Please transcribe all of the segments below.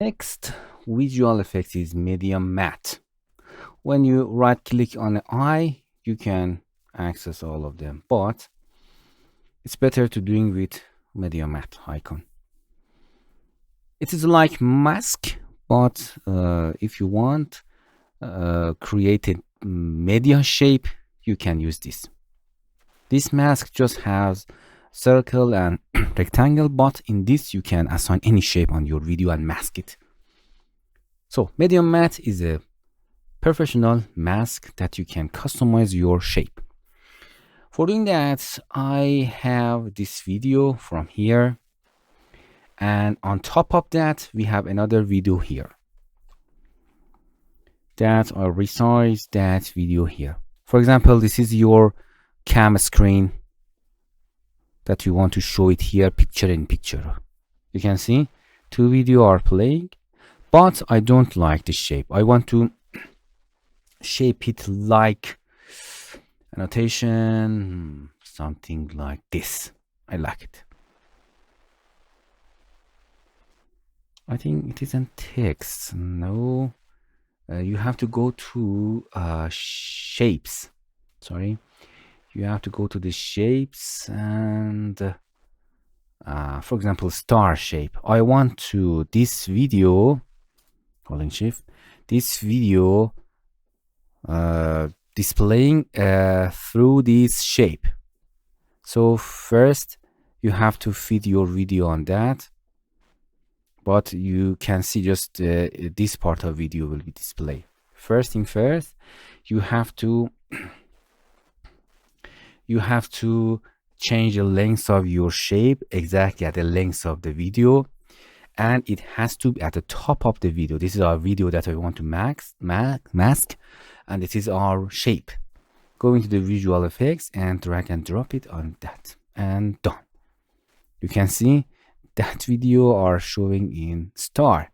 Next visual effect is media matte. When you right click on the eye, you can access all of them, but it's better to doing with media matte icon. It is like mask, but if you want create a media shape, you can use this. This mask just has circle and rectangle, but in this you can assign any shape on your video and mask it. So media matte is a professional mask that you can customize your shape. For doing that, I have this video from here, and on top of that we have another video here that I'll resize that video here. For example, this is your cam screen that you want to show it here, picture in picture. You can see two videos are playing, but I don't like the shape. I want to shape it like annotation, something like this. I like it. I think it isn't text. No, you have to go to shapes. Sorry, you have to go to the shapes and for example, star shape. I want to this video, holding shift, this video displaying through this shape. So first you have to fit your video on that, but you can see just this part of video will be displayed. First thing first, you have to change the length of your shape exactly at the length of the video, and it has to be at the top of the video. This is our video that I want to mask, and this is our shape. Go into the visual effects and drag and drop it on that, and done. You can see that video are showing in star.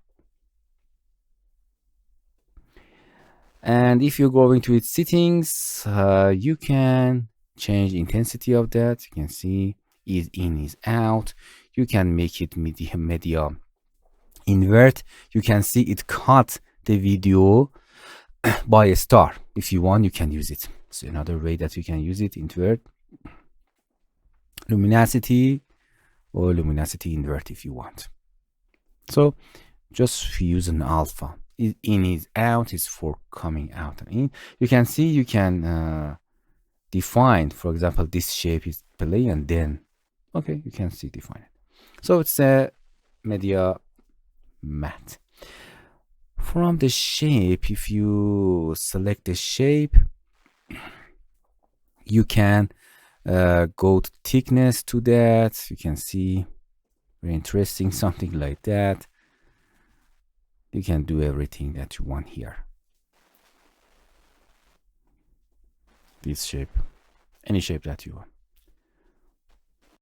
And if you go into its settings, you can change intensity of that. You can see is in, is out. You can make it media invert. You can see it cut the video by a star. If you want, you can use it. So another way that you can use it, invert luminosity or luminosity invert if you want. So just use an alpha. Is in, is out, is for coming out and in. You can see you can define, for example, this shape is play, and then okay, you can see define it. So it's a media matte. From the shape, if you select the shape, you can go to thickness to that. You can see very interesting, something like that. You can do everything that you want here. This shape, any shape that you want.